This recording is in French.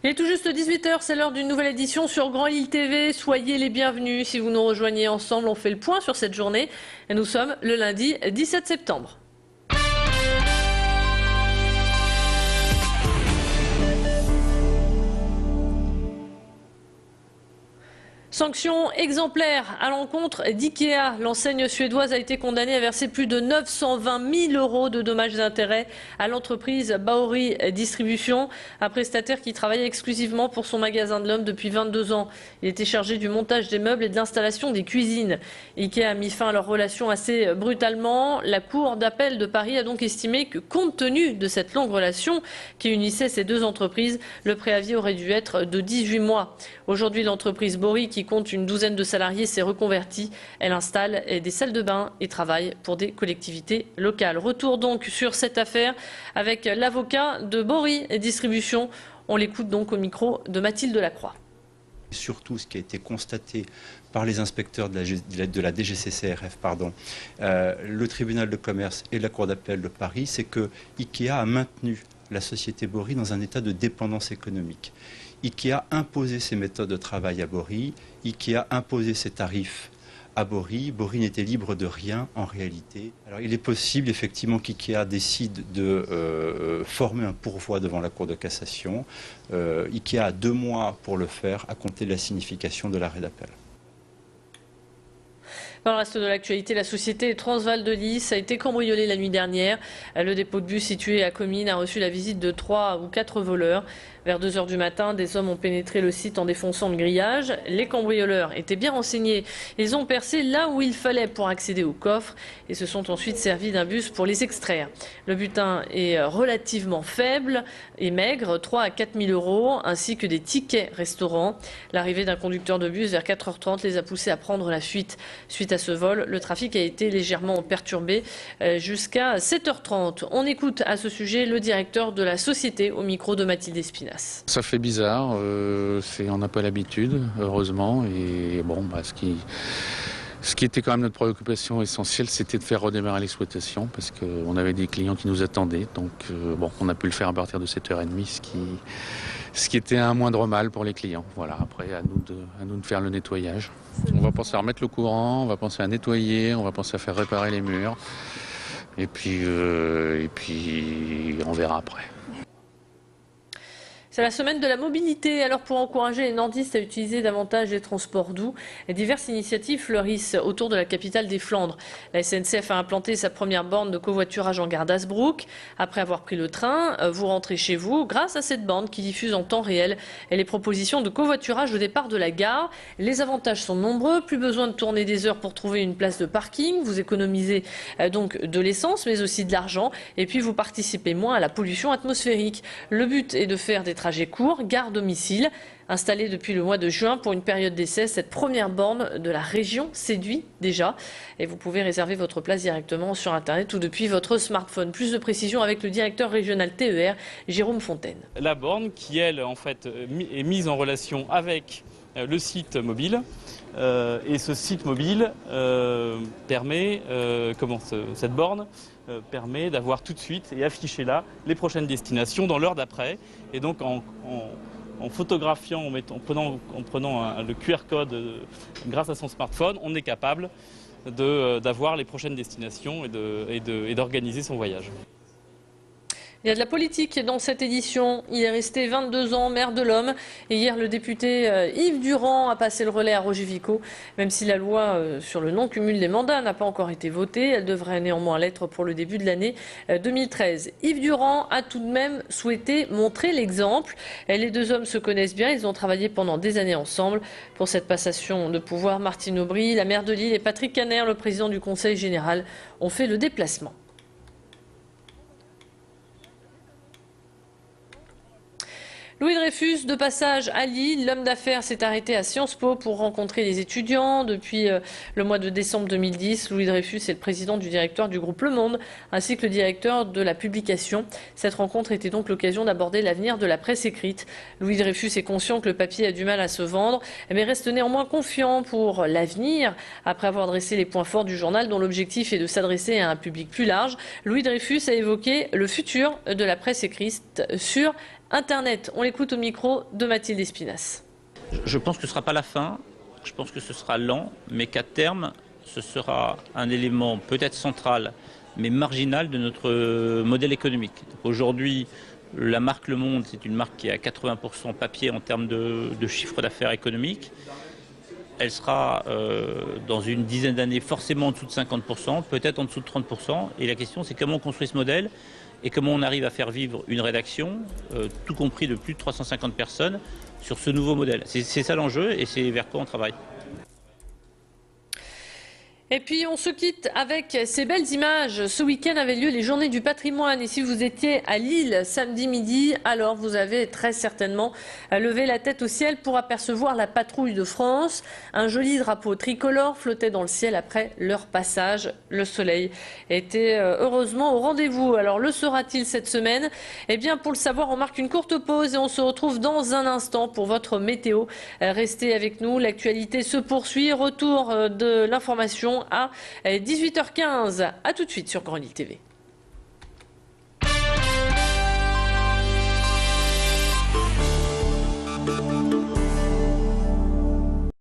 Il est tout juste 18 h, c'est l'heure d'une nouvelle édition sur Grand Lille TV. Soyez les bienvenus si vous nous rejoignez ensemble. On fait le point sur cette journée. Et nous sommes le lundi 17 septembre. Sanction exemplaire à l'encontre d'IKEA. L'enseigne suédoise a été condamnée à verser plus de 920 000 € de dommages et intérêts à l'entreprise Baori Distribution, un prestataire qui travaillait exclusivement pour son magasin de l'Homme depuis 22 ans. Il était chargé du montage des meubles et de l'installation des cuisines. IKEA a mis fin à leur relation assez brutalement. La Cour d'appel de Paris a donc estimé que, compte tenu de cette longue relation qui unissait ces deux entreprises, le préavis aurait dû être de 18 mois. Aujourd'hui, l'entreprise Baori, qui compte une douzaine de salariés, s'est reconvertie. Elle installe des salles de bain et travaille pour des collectivités locales. Retour donc sur cette affaire avec l'avocat de Baori Distribution. On l'écoute donc au micro de Mathilde Lacroix. Surtout, ce qui a été constaté par les inspecteurs de la DGCCRF, le tribunal de commerce et la Cour d'appel de Paris, c'est que IKEA a maintenu la société Baori dans un état de dépendance économique. IKEA a imposé ses méthodes de travail à Baori, IKEA a imposé ses tarifs à Baori. Baori n'était libre de rien en réalité. Alors il est possible effectivement qu'IKEA décide de former un pourvoi devant la Cour de cassation. IKEA a 2 mois pour le faire à compter de la signification de l'arrêt d'appel. Dans le reste de l'actualité, la société Transval de Lys a été cambriolée la nuit dernière. Le dépôt de bus situé à Comines a reçu la visite de 3 ou 4 voleurs. Vers 2 h du matin, des hommes ont pénétré le site en défonçant le grillage. Les cambrioleurs étaient bien renseignés. Ils ont percé là où il fallait pour accéder au coffre et se sont ensuite servis d'un bus pour les extraire. Le butin est relativement faible et maigre, 3 à 4 000 €, ainsi que des tickets restaurants. L'arrivée d'un conducteur de bus vers 4 h 30 les a poussés à prendre la fuite. Suite à ce vol, le trafic a été légèrement perturbé jusqu'à 7 h 30. On écoute à ce sujet le directeur de la société au micro de Mathilde Espinasse. Ça fait bizarre, on n'a pas l'habitude, heureusement. Et bon, ce qui était quand même notre préoccupation essentielle, c'était de faire redémarrer l'exploitation parce qu'on avait des clients qui nous attendaient. Donc on a pu le faire à partir de 7 h 30, ce qui était un moindre mal pour les clients. Voilà, après, à nous de faire le nettoyage. On va penser à remettre le courant, on va penser à nettoyer, on va penser à faire réparer les murs. Et puis on verra après. C'est la semaine de la mobilité. Alors pour encourager les nordistes à utiliser davantage les transports doux, diverses initiatives fleurissent autour de la capitale des Flandres. La SNCF a implanté sa première borne de covoiturage en gare d'Hazebrouck. Après avoir pris le train, vous rentrez chez vous grâce à cette borne qui diffuse en temps réel les propositions de covoiturage au départ de la gare. Les avantages sont nombreux. Plus besoin de tourner des heures pour trouver une place de parking. Vous économisez donc de l'essence mais aussi de l'argent. Et puis vous participez moins à la pollution atmosphérique. Le but est de faire des trajets courts, gare-domicile. Installée depuis le mois de juin pour une période d'essai, cette première borne de la région séduit déjà. Et vous pouvez réserver votre place directement sur Internet ou depuis votre smartphone. Plus de précisions avec le directeur régional TER, Jérôme Fontaine. La borne qui, elle, en fait, est mise en relation avec le site mobile. Et ce site mobile permet, cette borne permet d'avoir tout de suite et afficher là les prochaines destinations dans l'heure d'après. Et donc en photographiant, en prenant le QR code grâce à son smartphone, on est capable d'avoir les prochaines destinations et d'organiser son voyage. Il y a de la politique dans cette édition. Il est resté 22 ans maire de l'Homme. Et hier, le député Yves Durand a passé le relais à Roger Vicot. Même si la loi sur le non-cumul des mandats n'a pas encore été votée, elle devrait néanmoins l'être pour le début de l'année 2013. Yves Durand a tout de même souhaité montrer l'exemple. Les deux hommes se connaissent bien. Ils ont travaillé pendant des années ensemble. Pour cette passation de pouvoir, Martine Aubry, la maire de Lille, et Patrick Caner, le président du Conseil général, ont fait le déplacement. Louis Dreyfus, de passage à Lille, l'homme d'affaires s'est arrêté à Sciences Po pour rencontrer les étudiants. Depuis le mois de décembre 2010, Louis Dreyfus est le président du directoire du groupe Le Monde, ainsi que le directeur de la publication. Cette rencontre était donc l'occasion d'aborder l'avenir de la presse écrite. Louis Dreyfus est conscient que le papier a du mal à se vendre, mais reste néanmoins confiant pour l'avenir. Après avoir dressé les points forts du journal, dont l'objectif est de s'adresser à un public plus large, Louis Dreyfus a évoqué le futur de la presse écrite sur Internet. On l'écoute au micro de Mathilde Espinasse. Je pense que ce ne sera pas la fin, je pense que ce sera lent, mais qu'à terme, ce sera un élément peut-être central, mais marginal de notre modèle économique. Aujourd'hui, la marque Le Monde, c'est une marque qui est à 80% papier en termes de chiffre d'affaires économique. Elle sera dans une dizaine d'années forcément en dessous de 50%, peut-être en dessous de 30%. Et la question, c'est comment on construit ce modèle et comment on arrive à faire vivre une rédaction, tout compris de plus de 350 personnes, sur ce nouveau modèle. C'est ça l'enjeu et c'est vers quoi on travaille. Et puis on se quitte avec ces belles images. Ce week-end avaient lieu les Journées du patrimoine et si vous étiez à Lille samedi midi, alors vous avez très certainement levé la tête au ciel pour apercevoir la patrouille de France. Un joli drapeau tricolore flottait dans le ciel après leur passage. Le soleil était heureusement au rendez-vous. Alors le sera-t-il cette semaine? Eh bien pour le savoir, on marque une courte pause et on se retrouve dans un instant pour votre météo. Restez avec nous, l'actualité se poursuit. Retour de l'information à 18h15. A tout de suite sur Grand Lille TV.